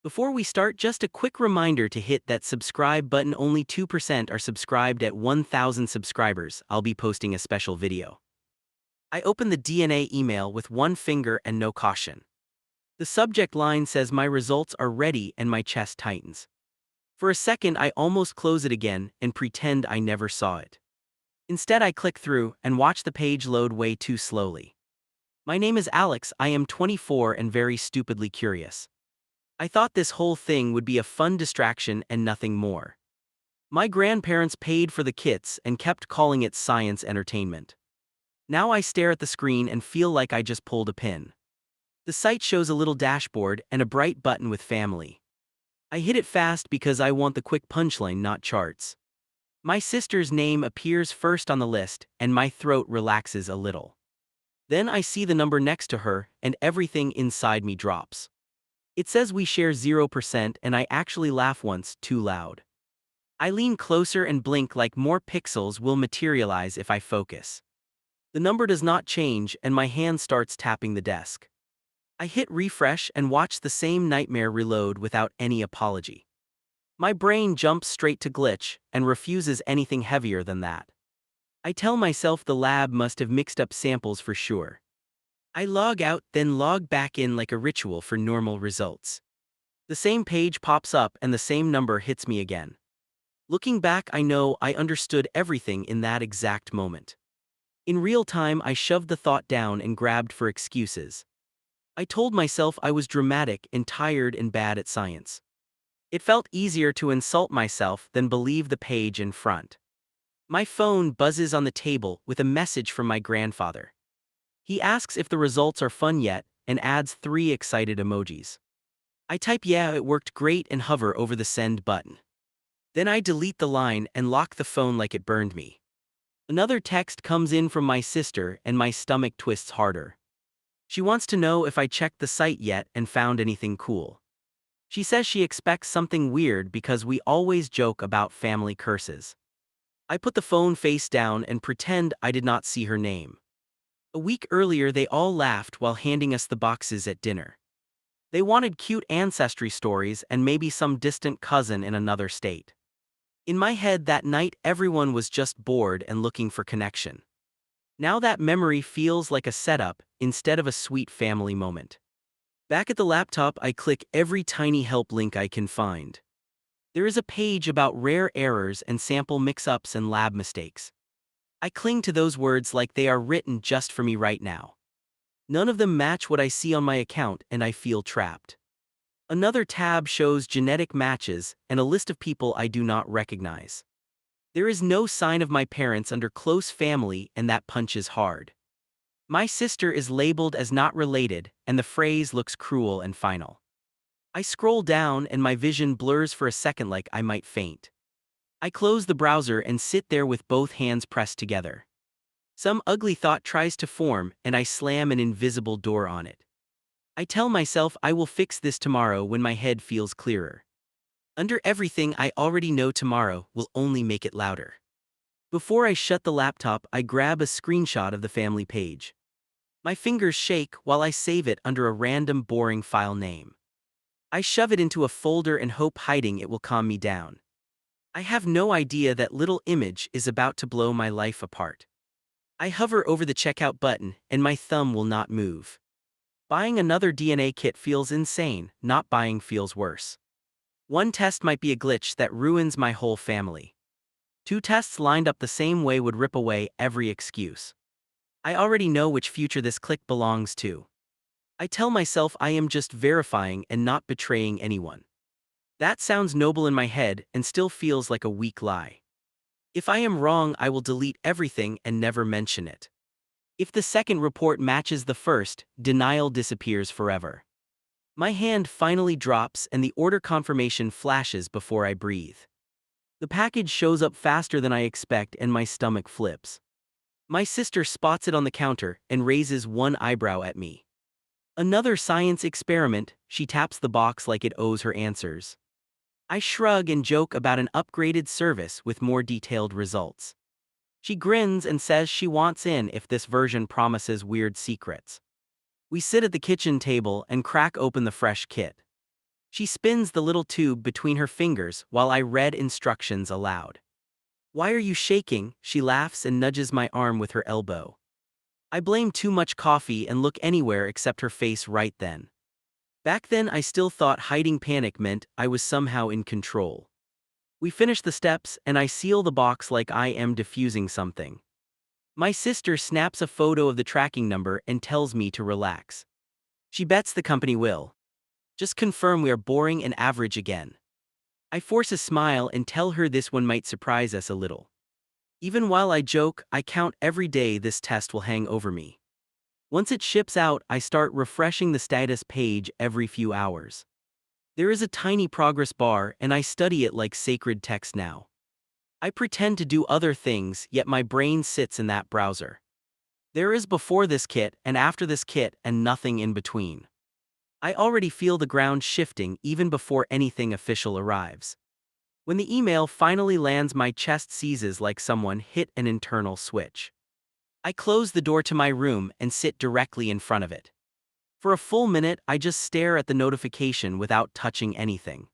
Before we start, just a quick reminder to hit that subscribe button. Only 2% are subscribed. At 1,000 subscribers, I'll be posting a special video. I open the DNA email with one finger and no caution. The subject line says my results are ready and my chest tightens. For a second I almost close it again and pretend I never saw it. Instead I click through and watch the page load way too slowly. My name is Alex, I am 24 and very stupidly curious. I thought this whole thing would be a fun distraction and nothing more. My grandparents paid for the kits and kept calling it science entertainment. Now I stare at the screen and feel like I just pulled a pin. The site shows a little dashboard and a bright button with family. I hit it fast because I want the quick punchline, not charts. My sister's name appears first on the list and my throat relaxes a little. Then I see the number next to her and everything inside me drops. It says we share 0% and I actually laugh once, too loud. I lean closer and blink like more pixels will materialize if I focus. The number does not change and my hand starts tapping the desk. I hit refresh and watch the same nightmare reload without any apology. My brain jumps straight to glitch and refuses anything heavier than that. I tell myself the lab must have mixed up samples for sure. I log out, then log back in like a ritual for normal results. The same page pops up and the same number hits me again. Looking back, I know I understood everything in that exact moment. In real time, I shoved the thought down and grabbed for excuses. I told myself I was dramatic and tired and bad at science. It felt easier to insult myself than believe the page in front. My phone buzzes on the table with a message from my grandfather. He asks if the results are fun yet and adds 3 excited emojis. I type "yeah, it worked great" and hover over the send button. Then I delete the line and lock the phone like it burned me. Another text comes in from my sister and my stomach twists harder. She wants to know if I checked the site yet and found anything cool. She says she expects something weird because we always joke about family curses. I put the phone face down and pretend I did not see her name. A week earlier they all laughed while handing us the boxes at dinner. They wanted cute ancestry stories and maybe some distant cousin in another state. In my head that night everyone was just bored and looking for connection. Now that memory feels like a setup instead of a sweet family moment. Back at the laptop I click every tiny help link I can find. There is a page about rare errors and sample mix-ups and lab mistakes. I cling to those words like they are written just for me right now. None of them match what I see on my account and I feel trapped. Another tab shows genetic matches and a list of people I do not recognize. There is no sign of my parents under close family and that punches hard. My sister is labeled as not related and the phrase looks cruel and final. I scroll down and my vision blurs for a second like I might faint. I close the browser and sit there with both hands pressed together. Some ugly thought tries to form and I slam an invisible door on it. I tell myself I will fix this tomorrow when my head feels clearer. Under everything I already know tomorrow will only make it louder. Before I shut the laptop, I grab a screenshot of the family page. My fingers shake while I save it under a random boring file name. I shove it into a folder and hope hiding it will calm me down. I have no idea that little image is about to blow my life apart. I hover over the checkout button and my thumb will not move. Buying another DNA kit feels insane, not buying feels worse. One test might be a glitch that ruins my whole family. 2 tests lined up the same way would rip away every excuse. I already know which future this click belongs to. I tell myself I am just verifying and not betraying anyone. That sounds noble in my head and still feels like a weak lie. If I am wrong, I will delete everything and never mention it. If the second report matches the first, denial disappears forever. My hand finally drops and the order confirmation flashes before I breathe. The package shows up faster than I expect and my stomach flips. My sister spots it on the counter and raises one eyebrow at me. Another science experiment, she taps the box like it owes her answers. I shrug and joke about an upgraded service with more detailed results. She grins and says she wants in if this version promises weird secrets. We sit at the kitchen table and crack open the fresh kit. She spins the little tube between her fingers while I read instructions aloud. "Why are you shaking?" She laughs and nudges my arm with her elbow. I blame too much coffee and look anywhere except her face right then. Back then I still thought hiding panic meant I was somehow in control. We finish the steps and I seal the box like I am defusing something. My sister snaps a photo of the tracking number and tells me to relax. She bets the company will just confirm we are boring and average again. I force a smile and tell her this one might surprise us a little. Even while I joke, I count every day this test will hang over me. Once it ships out, I start refreshing the status page every few hours. There is a tiny progress bar and I study it like sacred text now. I pretend to do other things, yet my brain sits in that browser. There is before this kit and after this kit and nothing in between. I already feel the ground shifting even before anything official arrives. When the email finally lands, my chest seizes like someone hit an internal switch. I close the door to my room and sit directly in front of it. For a full minute, I just stare at the notification without touching anything.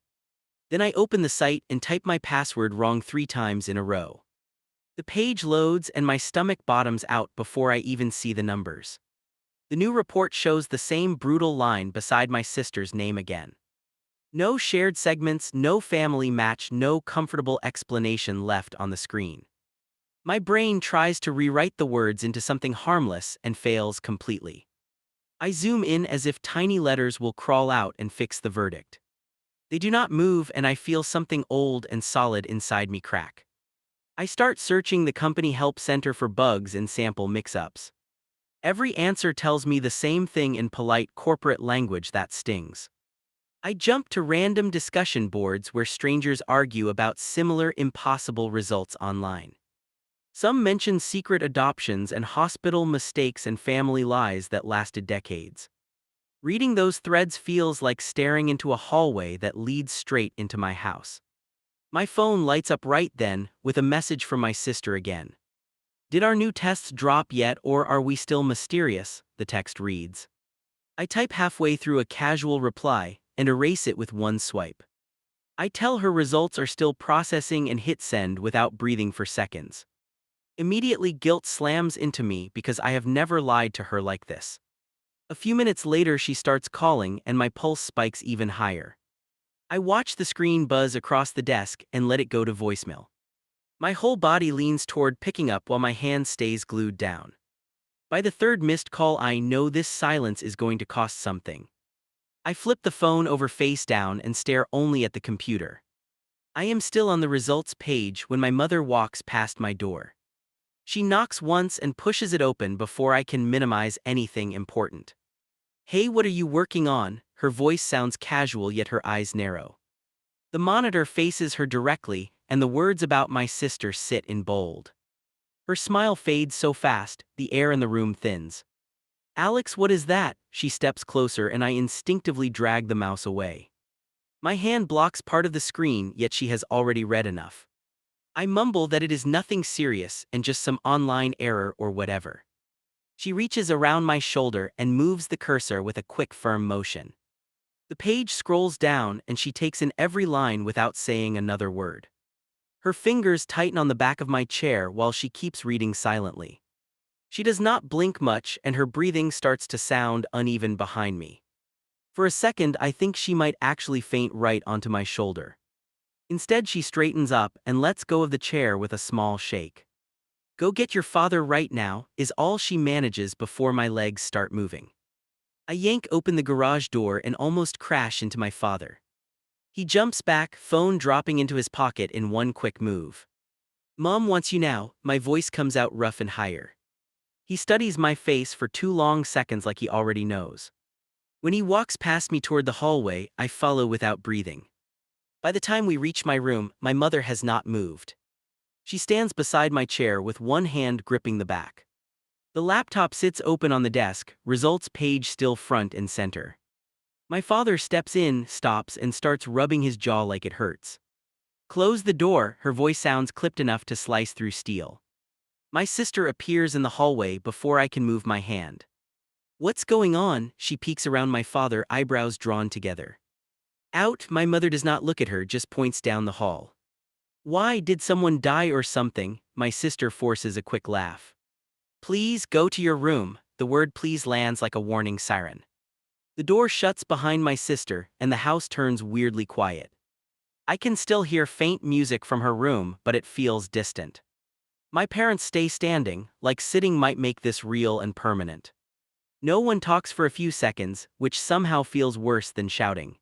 Then I open the site and type my password wrong 3 times in a row. The page loads and my stomach bottoms out before I even see the numbers. The new report shows the same brutal line beside my sister's name again. No shared segments, no family match, no comfortable explanation left on the screen. My brain tries to rewrite the words into something harmless and fails completely. I zoom in as if tiny letters will crawl out and fix the verdict. They do not move and I feel something old and solid inside me crack. I start searching the company help center for bugs and sample mix-ups. Every answer tells me the same thing in polite corporate language that stings. I jump to random discussion boards where strangers argue about similar impossible results online. Some mention secret adoptions and hospital mistakes and family lies that lasted decades. Reading those threads feels like staring into a hallway that leads straight into my house. My phone lights up right then with a message from my sister again. "Did our new tests drop yet or are we still mysterious?" the text reads. I type halfway through a casual reply and erase it with one swipe. I tell her results are still processing and hit send without breathing for seconds. Immediately guilt slams into me because I have never lied to her like this. A few minutes later she starts calling and my pulse spikes even higher. I watch the screen buzz across the desk and let it go to voicemail. My whole body leans toward picking up while my hand stays glued down. By the third missed call I know this silence is going to cost something. I flip the phone over face down and stare only at the computer. I am still on the results page when my mother walks past my door. She knocks once and pushes it open before I can minimize anything important. "Hey, what are you working on?" Her voice sounds casual yet her eyes narrow. The monitor faces her directly and the words about my sister sit in bold. Her smile fades so fast, the air in the room thins. "Alex, what is that?" She steps closer and I instinctively drag the mouse away. My hand blocks part of the screen, yet she has already read enough. I mumble that it is nothing serious and just some online error or whatever. She reaches around my shoulder and moves the cursor with a quick, firm motion. The page scrolls down and she takes in every line without saying another word. Her fingers tighten on the back of my chair while she keeps reading silently. She does not blink much and her breathing starts to sound uneven behind me. For a second I think she might actually faint right onto my shoulder. Instead she straightens up and lets go of the chair with a small shake. "Go get your father right now," is all she manages before my legs start moving. I yank open the garage door and almost crash into my father. He jumps back, phone dropping into his pocket in one quick move. "Mom wants you now," my voice comes out rough and higher. He studies my face for 2 long seconds like he already knows. When he walks past me toward the hallway, I follow without breathing. By the time we reach my room, my mother has not moved. She stands beside my chair with one hand gripping the back. The laptop sits open on the desk, results page still front and center. My father steps in, stops, and starts rubbing his jaw like it hurts. "Close the door," her voice sounds clipped enough to slice through steel. My sister appears in the hallway before I can move my hand. "What's going on?" She peeks around my father, eyebrows drawn together. Out, my mother does not look at her, just points down the hall. Why, did someone die or something? My sister forces a quick laugh. Please go to your room. The word please lands like a warning siren. The door shuts behind my sister, and the house turns weirdly quiet. I can still hear faint music from her room, but it feels distant. My parents stay standing, like sitting might make this real and permanent. No one talks for a few seconds, which somehow feels worse than shouting.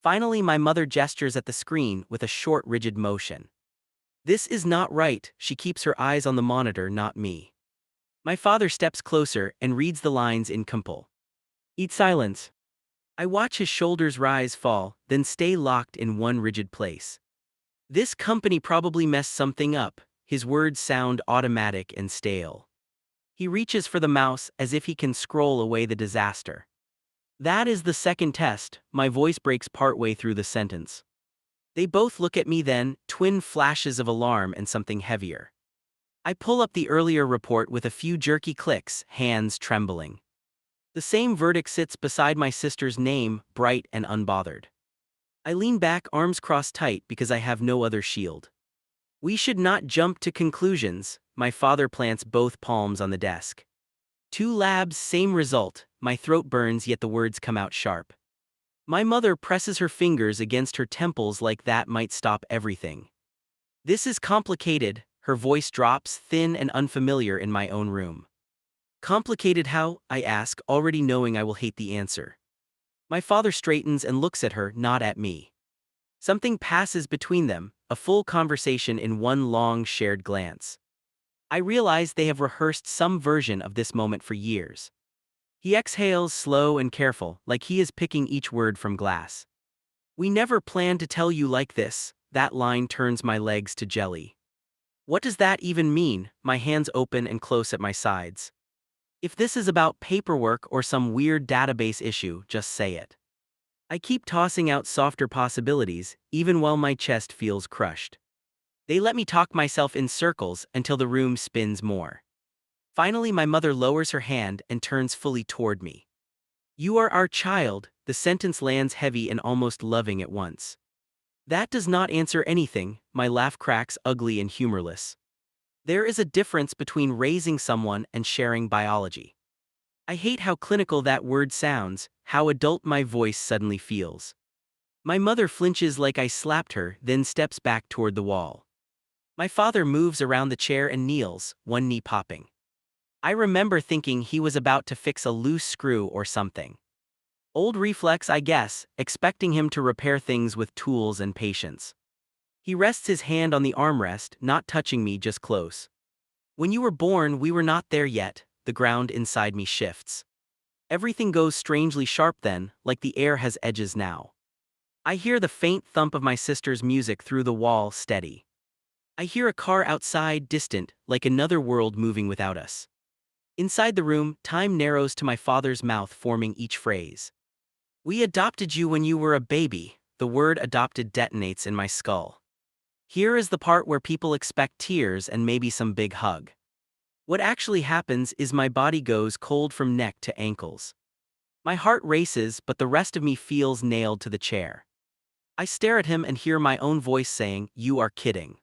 Finally, my mother gestures at the screen with a short, rigid motion. This is not right. She keeps her eyes on the monitor, not me. My father steps closer and reads the lines in Compul. Eat silence. I watch his shoulders rise, fall, then stay locked in one rigid place. This company probably messed something up. His words sound automatic and stale. He reaches for the mouse as if he can scroll away the disaster. That is the second test. My voice breaks partway through the sentence. They both look at me then, twin flashes of alarm and something heavier. I pull up the earlier report with a few jerky clicks, hands trembling. The same verdict sits beside my sister's name, bright and unbothered. I lean back, arms crossed tight, because I have no other shield. We should not jump to conclusions. My father plants both palms on the desk. 2 labs, same result. My throat burns, yet the words come out sharp. My mother presses her fingers against her temples like that might stop everything. This is complicated. Her voice drops, thin and unfamiliar, in my own room. Complicated how? I ask, already knowing I will hate the answer. My father straightens and looks at her, not at me. Something passes between them, a full conversation in one long shared glance. I realize they have rehearsed some version of this moment for years. He exhales, slow and careful, like he is picking each word from glass. We never planned to tell you like this. That line turns my legs to jelly. What does that even mean? My hands open and close at my sides. If this is about paperwork or some weird database issue, just say it. I keep tossing out softer possibilities, even while my chest feels crushed. They let me talk myself in circles until the room spins more. Finally, my mother lowers her hand and turns fully toward me. You are our child. The sentence lands heavy and almost loving at once. That does not answer anything. My laugh cracks, ugly and humorless. There is a difference between raising someone and sharing biology. I hate how clinical that word sounds, how adult my voice suddenly feels. My mother flinches like I slapped her, then steps back toward the wall. My father moves around the chair and kneels, one knee popping. I remember thinking he was about to fix a loose screw or something. Old reflex, I guess, expecting him to repair things with tools and patience. He rests his hand on the armrest, not touching me, just close. When you were born, we were not there yet. The ground inside me shifts. Everything goes strangely sharp then, like the air has edges now. I hear the faint thump of my sister's music through the wall, steady. I hear a car outside, distant, like another world moving without us. Inside the room, time narrows to my father's mouth, forming each phrase. We adopted you when you were a baby. The word adopted detonates in my skull. Here is the part where people expect tears and maybe some big hug. What actually happens is my body goes cold from neck to ankles. My heart races, but the rest of me feels nailed to the chair. I stare at him and hear my own voice saying, "You are kidding."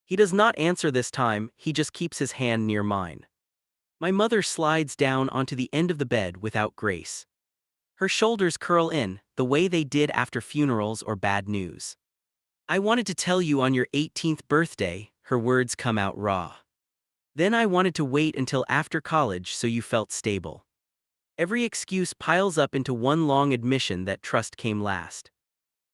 He does not answer this time, he just keeps his hand near mine. My mother slides down onto the end of the bed without grace. Her shoulders curl in, the way they did after funerals or bad news. I wanted to tell you on your 18th birthday, her words come out raw. Then I wanted to wait until after college so you felt stable. Every excuse piles up into one long admission that trust came last.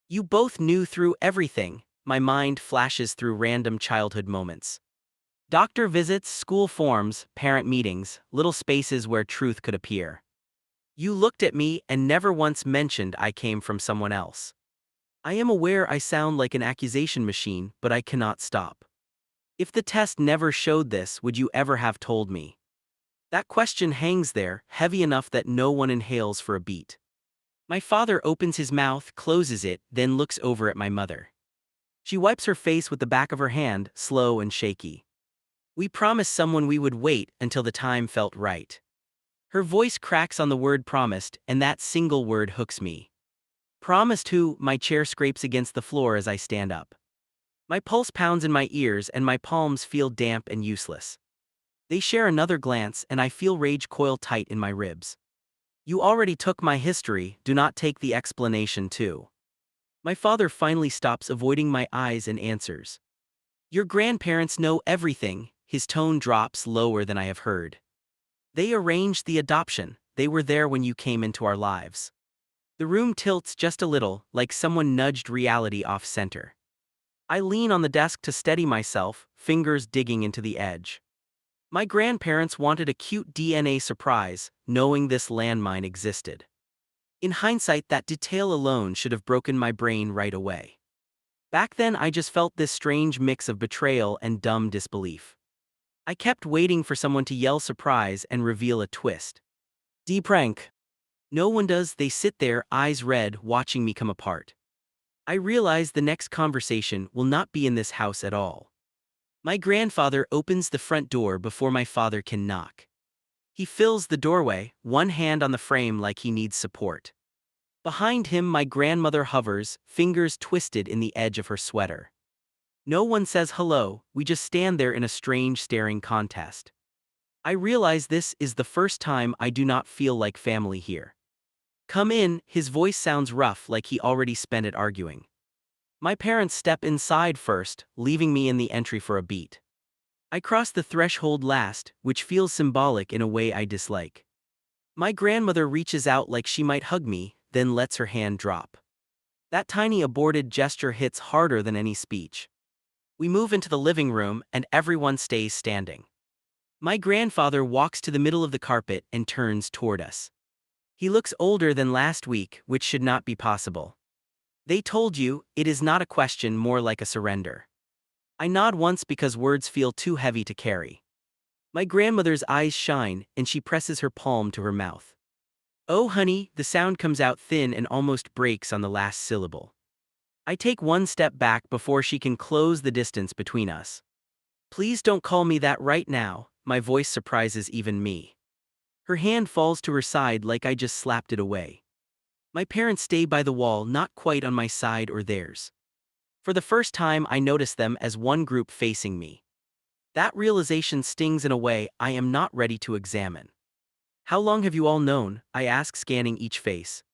You both knew through everything. My mind flashes through random childhood moments. Doctor visits, school forms, parent meetings, little spaces where truth could appear. You looked at me and never once mentioned I came from someone else. I am aware I sound like an accusation machine, but I cannot stop. If the test never showed this, would you ever have told me? That question hangs there, heavy enough that no one inhales for a beat. My father opens his mouth, closes it, then looks over at my mother. She wipes her face with the back of her hand, slow and shaky. We promised someone we would wait until the time felt right. Her voice cracks on the word promised, and that single word hooks me. Promised who? My chair scrapes against the floor as I stand up. My pulse pounds in my ears and my palms feel damp and useless. They share another glance and I feel rage coil tight in my ribs. You already took my history, do not take the explanation too. My father finally stops avoiding my eyes and answers. Your grandparents know everything. His tone drops lower than I have heard. They arranged the adoption. They were there when you came into our lives. The room tilts just a little, like someone nudged reality off center. I lean on the desk to steady myself, fingers digging into the edge. My grandparents wanted a cute DNA surprise, knowing this landmine existed. In hindsight, that detail alone should have broken my brain right away. Back then, I just felt this strange mix of betrayal and dumb disbelief. I kept waiting for someone to yell surprise and reveal a twist. D prank. No one does. They sit there, eyes red, watching me come apart. I realize the next conversation will not be in this house at all. My grandfather opens the front door before my father can knock. He fills the doorway, one hand on the frame like he needs support. Behind him, my grandmother hovers, fingers twisted in the edge of her sweater. No one says hello, we just stand there in a strange staring contest. I realize this is the first time I do not feel like family here. Come in, his voice sounds rough like he already spent it arguing. My parents step inside first, leaving me in the entry for a beat. I cross the threshold last, which feels symbolic in a way I dislike. My grandmother reaches out like she might hug me, then lets her hand drop. That tiny aborted gesture hits harder than any speech. We move into the living room and everyone stays standing. My grandfather walks to the middle of the carpet and turns toward us. He looks older than last week, which should not be possible. They told you, it is not a question, more like a surrender. I nod once because words feel too heavy to carry. My grandmother's eyes shine, and she presses her palm to her mouth. Oh honey, the sound comes out thin and almost breaks on the last syllable. I take one step back before she can close the distance between us. Please don't call me that right now, my voice surprises even me. Her hand falls to her side like I just slapped it away. My parents stay by the wall, not quite on my side or theirs. For the first time, I notice them as one group facing me. That realization stings in a way I am not ready to examine. How long have you all known? I ask, scanning each face.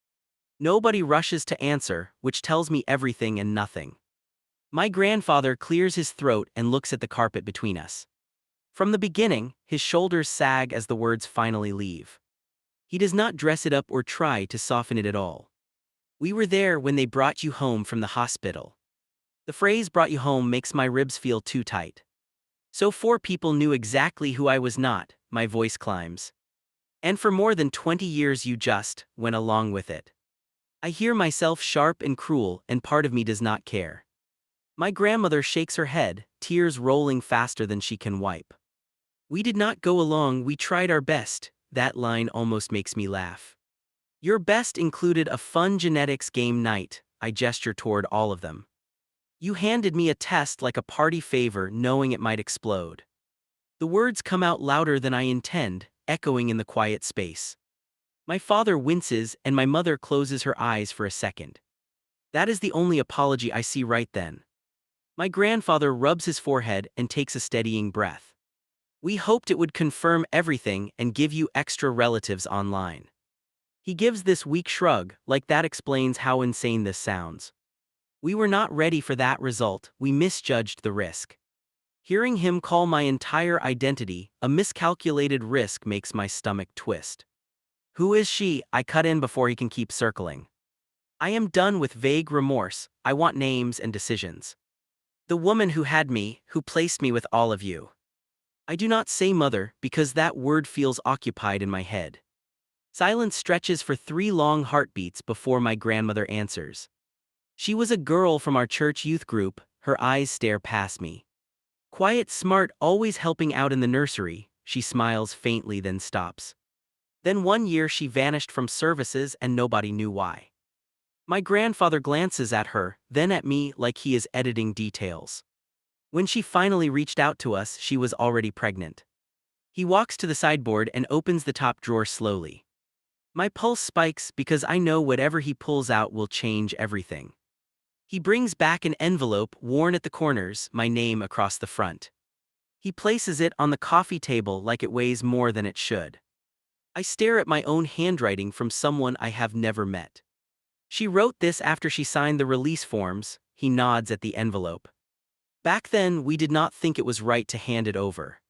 Nobody rushes to answer, which tells me everything and nothing. My grandfather clears his throat and looks at the carpet between us. From the beginning, his shoulders sag as the words finally leave. He does not dress it up or try to soften it at all. We were there when they brought you home from the hospital. The phrase "brought you home" makes my ribs feel too tight. So 4 people knew exactly who I was not, my voice climbs. And for more than 20 years you just went along with it. I hear myself sharp and cruel, and part of me does not care. My grandmother shakes her head, tears rolling faster than she can wipe. We did not go along, we tried our best. That line almost makes me laugh. Your best included a fun genetics game night, I gesture toward all of them. You handed me a test like a party favor, knowing it might explode. The words come out louder than I intend, echoing in the quiet space. My father winces and my mother closes her eyes for a second. That is the only apology I see right then. My grandfather rubs his forehead and takes a steadying breath. We hoped it would confirm everything and give you extra relatives online. He gives this weak shrug, like that explains how insane this sounds. We were not ready for that result, we misjudged the risk. Hearing him call my entire identity a miscalculated risk makes my stomach twist. Who is she? I cut in before he can keep circling. I am done with vague remorse, I want names and decisions. The woman who had me, who placed me with all of you. I do not say mother because that word feels occupied in my head. Silence stretches for 3 long heartbeats before my grandmother answers. She was a girl from our church youth group, her eyes stare past me. Quiet, smart, always helping out in the nursery, she smiles faintly then stops. Then one year she vanished from services and nobody knew why. My grandfather glances at her, then at me like he is editing details. When she finally reached out to us, she was already pregnant. He walks to the sideboard and opens the top drawer slowly. My pulse spikes because I know whatever he pulls out will change everything. He brings back an envelope worn at the corners, my name across the front. He places it on the coffee table like it weighs more than it should. I stare at my own handwriting from someone I have never met. She wrote this after she signed the release forms. He nods at the envelope. Back then, we did not think it was right to hand it over.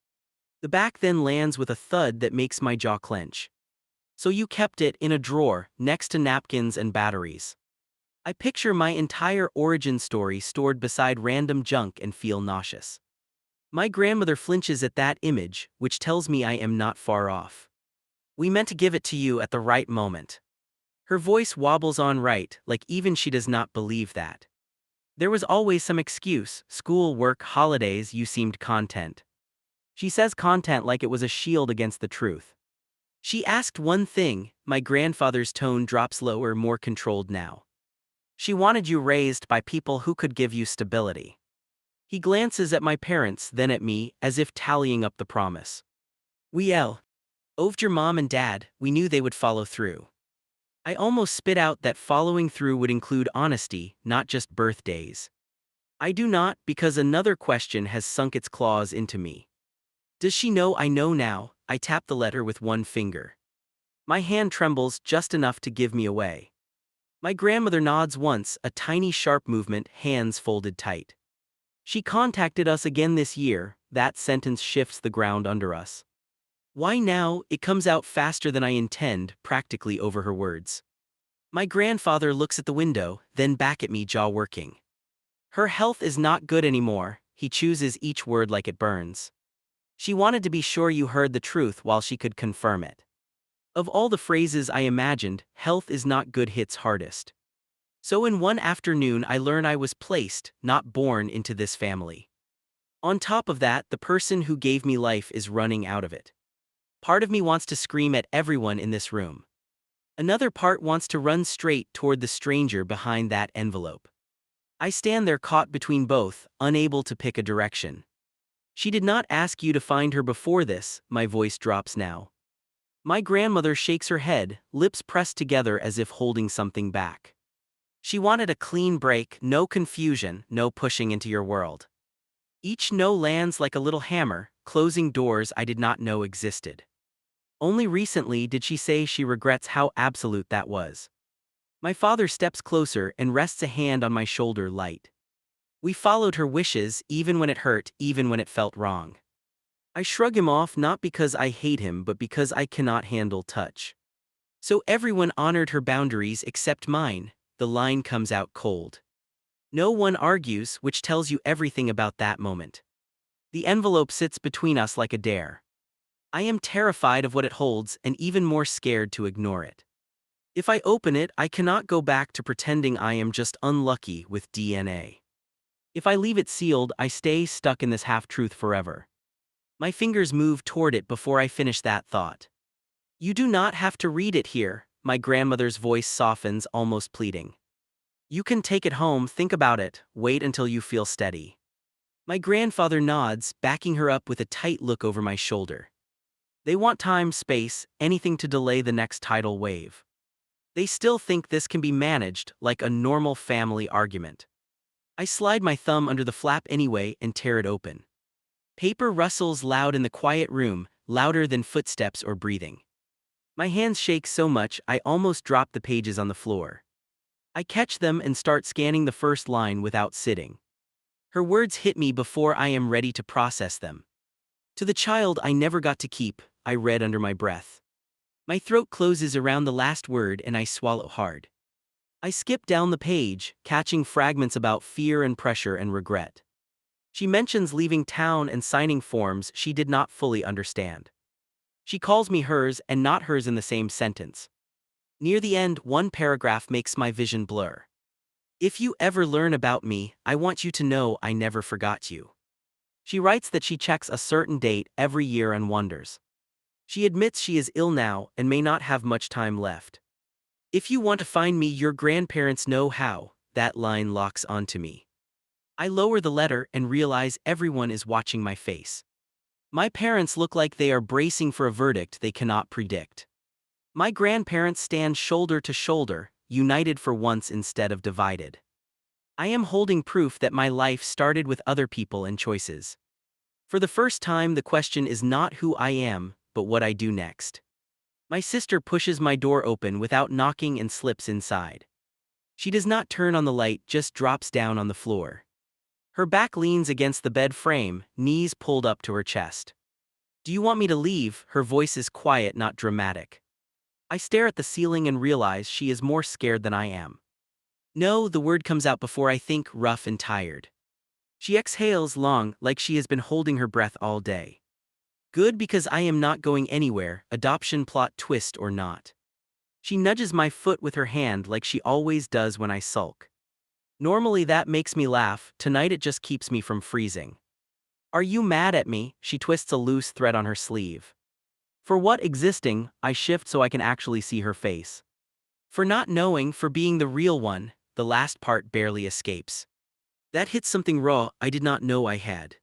The back then lands with a thud that makes my jaw clench. So you kept it in a drawer, next to napkins and batteries. I picture my entire origin story stored beside random junk and feel nauseous. My grandmother flinches at that image, which tells me I am not far off. We meant to give it to you at the right moment. Her voice wobbles on right, like even she does not believe that. There was always some excuse, school, work, holidays, you seemed content. She says content like it was a shield against the truth. She asked one thing, my grandfather's tone drops lower, more controlled now. She wanted you raised by people who could give you stability. He glances at my parents, then at me, as if tallying up the promise. We oved your mom and dad, we knew they would follow through. I almost spit out that following through would include honesty, not just birthdays. I do not, because another question has sunk its claws into me. Does she know I know now? I tap the letter with one finger. My hand trembles just enough to give me away. My grandmother nods once, a tiny sharp movement, hands folded tight. She contacted us again this year. That sentence shifts the ground under us. Why now? It comes out faster than I intend, practically over her words. My grandfather looks at the window, then back at me, jaw working. Her health is not good anymore. He chooses each word like it burns. She wanted to be sure you heard the truth while she could confirm it. Of all the phrases I imagined, health is not good hits hardest. So in one afternoon I learn I was placed, not born, into this family. On top of that, the person who gave me life is running out of it. Part of me wants to scream at everyone in this room. Another part wants to run straight toward the stranger behind that envelope. I stand there caught between both, unable to pick a direction. She did not ask you to find her before this, my voice drops now. My grandmother shakes her head, lips pressed together as if holding something back. She wanted a clean break, no confusion, no pushing into your world. Each no lands like a little hammer, closing doors I did not know existed. Only recently did she say she regrets how absolute that was. My father steps closer and rests a hand on my shoulder light. We followed her wishes, even when it hurt, even when it felt wrong. I shrug him off, not because I hate him but because I cannot handle touch. So everyone honored her boundaries except mine. The line comes out cold. No one argues, which tells you everything about that moment. The envelope sits between us like a dare. I am terrified of what it holds and even more scared to ignore it. If I open it, I cannot go back to pretending I am just unlucky with DNA. If I leave it sealed, I stay stuck in this half-truth forever. My fingers move toward it before I finish that thought. You do not have to read it here, my grandmother's voice softens, almost pleading. You can take it home, think about it, wait until you feel steady. My grandfather nods, backing her up with a tight look over my shoulder. They want time, space, anything to delay the next tidal wave. They still think this can be managed like a normal family argument. I slide my thumb under the flap anyway and tear it open. Paper rustles loud in the quiet room, louder than footsteps or breathing. My hands shake so much I almost drop the pages on the floor. I catch them and start scanning the first line without sitting. Her words hit me before I am ready to process them. To the child I never got to keep, I read under my breath. My throat closes around the last word and I swallow hard. I skip down the page, catching fragments about fear and pressure and regret. She mentions leaving town and signing forms she did not fully understand. She calls me hers and not hers in the same sentence. Near the end, one paragraph makes my vision blur. If you ever learn about me, I want you to know I never forgot you. She writes that she checks a certain date every year and wonders. She admits she is ill now and may not have much time left. If you want to find me, your grandparents know how. That line locks onto me. I lower the letter and realize everyone is watching my face. My parents look like they are bracing for a verdict they cannot predict. My grandparents stand shoulder to shoulder, united for once instead of divided. I am holding proof that my life started with other people and choices. For the first time, the question is not who I am, but what I do next. My sister pushes my door open without knocking and slips inside. She does not turn on the light, just drops down on the floor. Her back leans against the bed frame, knees pulled up to her chest. "Do you want me to leave?" Her voice is quiet, not dramatic. I stare at the ceiling and realize she is more scared than I am. "No," the word comes out before I think, rough and tired. She exhales long, like she has been holding her breath all day. "Good, because I am not going anywhere, adoption plot twist or not." She nudges my foot with her hand like she always does when I sulk. Normally that makes me laugh, tonight it just keeps me from freezing. "Are you mad at me?" She twists a loose thread on her sleeve. "For what?" Existing, I shift so I can actually see her face. "For not knowing, for being the real one." The last part barely escapes. That hits something raw I did not know I had.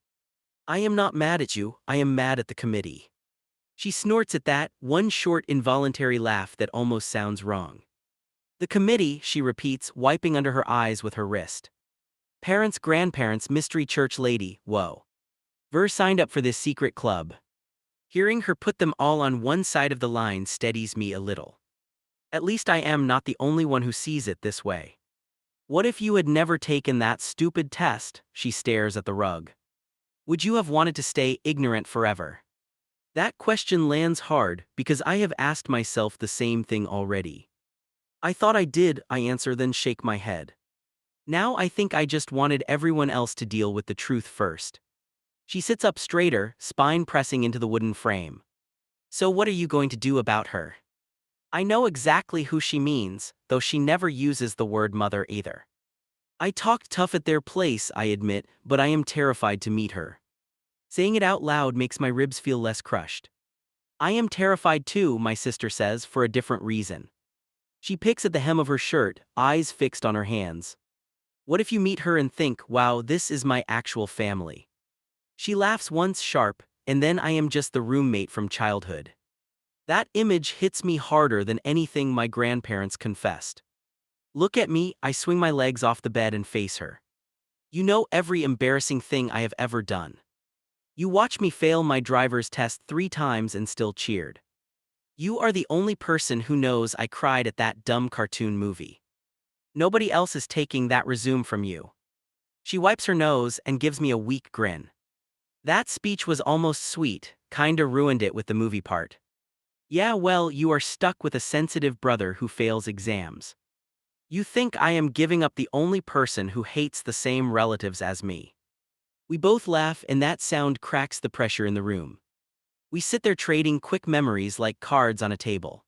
"I am not mad at you, I am mad at the committee." She snorts at that, one short involuntary laugh that almost sounds wrong. "The committee," she repeats, wiping under her eyes with her wrist. "Parents, grandparents, mystery church lady, whoa. Ver signed up for this secret club." Hearing her put them all on one side of the line steadies me a little. At least I am not the only one who sees it this way. "What if you had never taken that stupid test?" She stares at the rug. "Would you have wanted to stay ignorant forever?" That question lands hard because I have asked myself the same thing already. "I thought I did," I answer, then shake my head. Now I think I just wanted everyone else to deal with the truth first. She sits up straighter, spine pressing into the wooden frame. "So what are you going to do about her?" I know exactly who she means, though she never uses the word mother either. "I talked tough at their place," I admit, "but I am terrified to meet her." Saying it out loud makes my ribs feel less crushed. "I am terrified too," my sister says, for a different reason. She picks at the hem of her shirt, eyes fixed on her hands. "What if you meet her and think, wow, this is my actual family?" She laughs once sharp, and then I am just the roommate from childhood. That image hits me harder than anything my grandparents confessed. "Look at me," I swing my legs off the bed and face her. "You know every embarrassing thing I have ever done. You watched me fail my driver's test 3 times and still cheered. You are the only person who knows I cried at that dumb cartoon movie. Nobody else is taking that resume from you." She wipes her nose and gives me a weak grin. That speech was almost sweet, kinda ruined it with the movie part. "Yeah, well, you are stuck with a sensitive brother who fails exams. You think I am giving up the only person who hates the same relatives as me." We both laugh, and that sound cracks the pressure in the room. We sit there trading quick memories like cards on a table.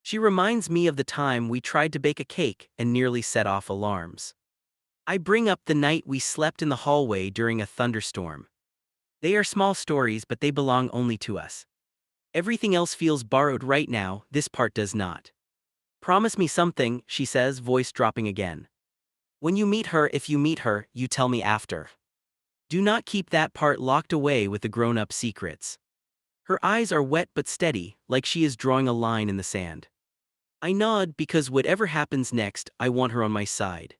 She reminds me of the time we tried to bake a cake and nearly set off alarms. I bring up the night we slept in the hallway during a thunderstorm. They are small stories, but they belong only to us. Everything else feels borrowed right now, this part does not. "Promise me something," she says, voice dropping again. "When you meet her, if you meet her, you tell me after. Do not keep that part locked away with the grown-up secrets." Her eyes are wet but steady, like she is drawing a line in the sand. I nod because whatever happens next, I want her on my side.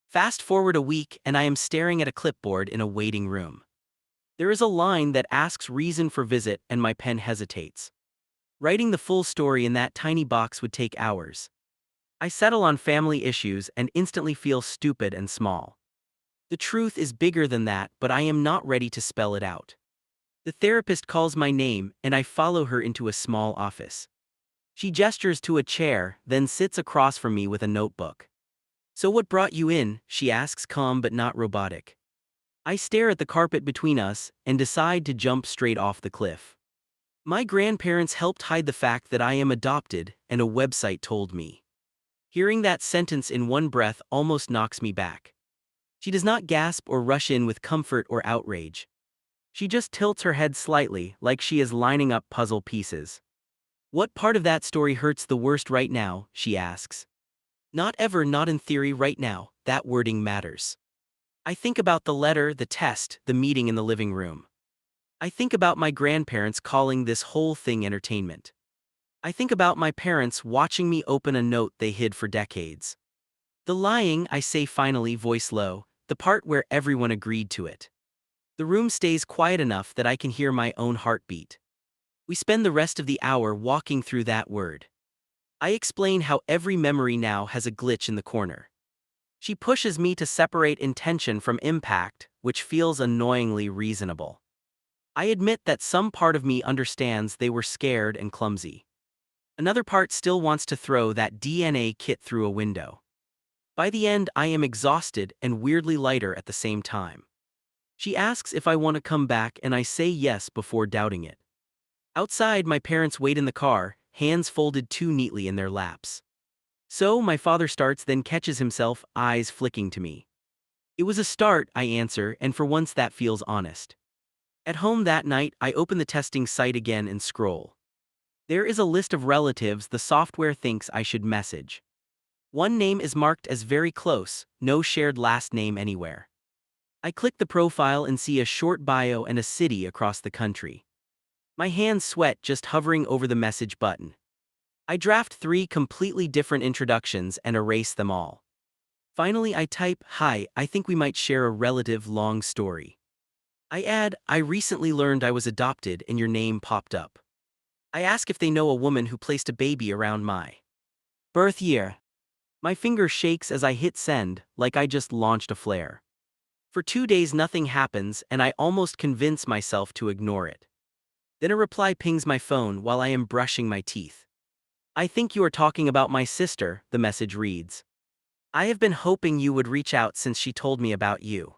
Fast forward a week and I am staring at a clipboard in a waiting room. There is a line that asks reason for visit and my pen hesitates. Writing the full story in that tiny box would take hours. I settle on family issues and instantly feel stupid and small. The truth is bigger than that, but I am not ready to spell it out. The therapist calls my name and I follow her into a small office. She gestures to a chair, then sits across from me with a notebook. "So what brought you in?" she asks, calm but not robotic. I stare at the carpet between us and decide to jump straight off the cliff. My grandparents helped hide the fact that I am adopted, and a website told me. Hearing that sentence in one breath almost knocks me back. She does not gasp or rush in with comfort or outrage. She just tilts her head slightly, like she is lining up puzzle pieces. "What part of that story hurts the worst right now?" she asks. "Not ever, not in theory right now, that wording matters." I think about the letter, the test, the meeting in the living room. I think about my grandparents calling this whole thing entertainment. I think about my parents watching me open a note they hid for decades. The lying, I say finally, voice low, the part where everyone agreed to it. The room stays quiet enough that I can hear my own heartbeat. We spend the rest of the hour walking through that word. I explain how every memory now has a glitch in the corner. She pushes me to separate intention from impact, which feels annoyingly reasonable. I admit that some part of me understands they were scared and clumsy. Another part still wants to throw that DNA kit through a window. By the end, I am exhausted and weirdly lighter at the same time. She asks if I want to come back, and I say yes before doubting it. Outside, my parents wait in the car, hands folded too neatly in their laps. So, my father starts, then catches himself, eyes flicking to me. It was a start, I answer, and for once that feels honest. At home that night, I open the testing site again and scroll. There is a list of relatives the software thinks I should message. One name is marked as very close, no shared last name anywhere. I click the profile and see a short bio and a city across the country. My hands sweat just hovering over the message button. I draft 3 completely different introductions and erase them all. Finally, I type, "Hi, I think we might share a relative long story." I add, "I recently learned I was adopted," and your name popped up. I ask if they know a woman who placed a baby around my birth year. My finger shakes as I hit send, like I just launched a flare. For 2 days nothing happens, and I almost convince myself to ignore it. Then a reply pings my phone while I am brushing my teeth. "I think you are talking about my sister," the message reads. "I have been hoping you would reach out since she told me about you."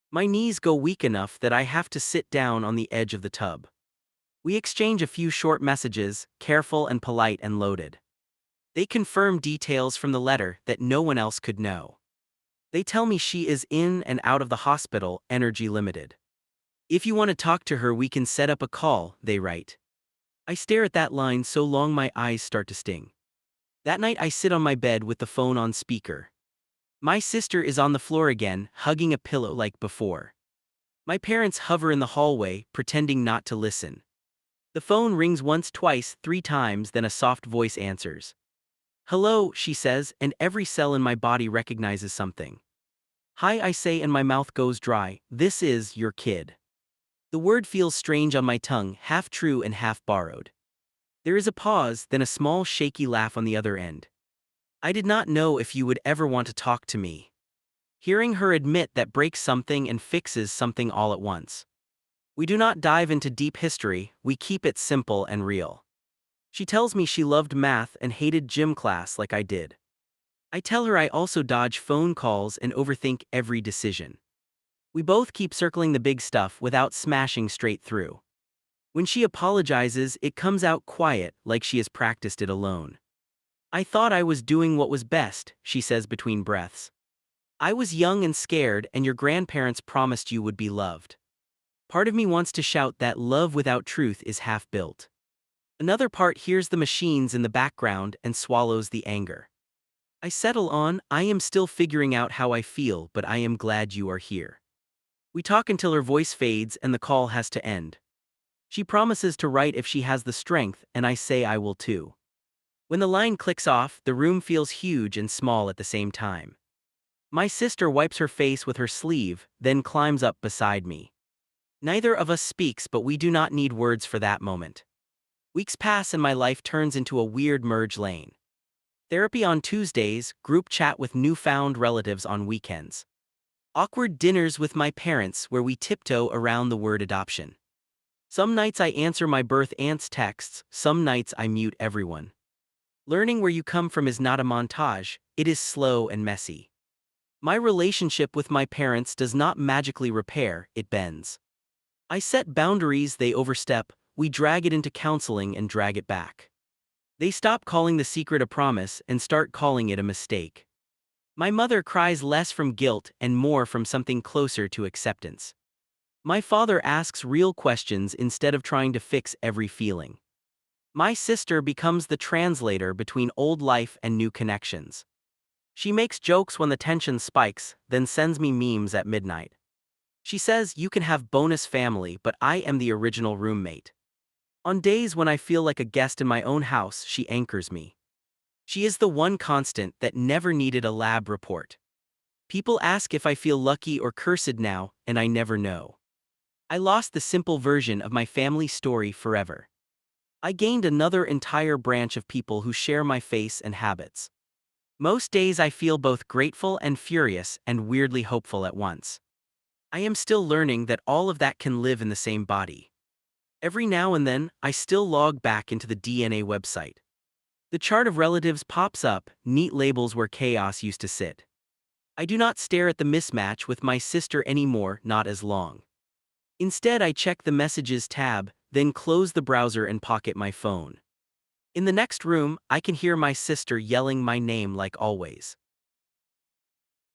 My knees go weak enough that I have to sit down on the edge of the tub. We exchange a few short messages, careful and polite and loaded. They confirm details from the letter that no one else could know. They tell me she is in and out of the hospital, energy limited. "If you want to talk to her, we can set up a call," they write. I stare at that line so long my eyes start to sting. That night I sit on my bed with the phone on speaker. My sister is on the floor again, hugging a pillow like before. My parents hover in the hallway, pretending not to listen. The phone rings once, twice, 3 times, then a soft voice answers. "Hello," she says, and every cell in my body recognizes something. "Hi," I say, and my mouth goes dry. "This is your kid." The word feels strange on my tongue, half true and half borrowed. There is a pause, then a small shaky laugh on the other end. "I did not know if you would ever want to talk to me." Hearing her admit that breaks something and fixes something all at once. We do not dive into deep history, we keep it simple and real. She tells me she loved math and hated gym class like I did. I tell her I also dodge phone calls and overthink every decision. We both keep circling the big stuff without smashing straight through. When she apologizes, it comes out quiet, like she has practiced it alone. "I thought I was doing what was best," she says between breaths. "I was young and scared, and your grandparents promised you would be loved." Part of me wants to shout that love without truth is half built. Another part hears the machines in the background and swallows the anger. I settle on, "I am still figuring out how I feel, but I am glad you are here." We talk until her voice fades and the call has to end. She promises to write if she has the strength, and I say I will too. When the line clicks off, the room feels huge and small at the same time. My sister wipes her face with her sleeve, then climbs up beside me. Neither of us speaks, but we do not need words for that moment. Weeks pass and my life turns into a weird merge lane. Therapy on Tuesdays, group chat with newfound relatives on weekends. Awkward dinners with my parents where we tiptoe around the word adoption. Some nights I answer my birth aunt's texts, some nights I mute everyone. Learning where you come from is not a montage, it is slow and messy. My relationship with my parents does not magically repair, it bends. I set boundaries, they overstep, we drag it into counseling and drag it back. They stop calling the secret a promise and start calling it a mistake. My mother cries less from guilt and more from something closer to acceptance. My father asks real questions instead of trying to fix every feeling. My sister becomes the translator between old life and new connections. She makes jokes when the tension spikes, then sends me memes at midnight. She says, "You can have bonus family, but I am the original roommate." On days when I feel like a guest in my own house, she anchors me. She is the one constant that never needed a lab report. People ask if I feel lucky or cursed now, and I never know. I lost the simple version of my family story forever. I gained another entire branch of people who share my face and habits. Most days I feel both grateful and furious and weirdly hopeful at once. I am still learning that all of that can live in the same body. Every now and then, I still log back into the DNA website. The chart of relatives pops up, neat labels where chaos used to sit. I do not stare at the mismatch with my sister anymore, not as long. Instead, I check the Messages tab, then close the browser and pocket my phone. In the next room, I can hear my sister yelling my name like always.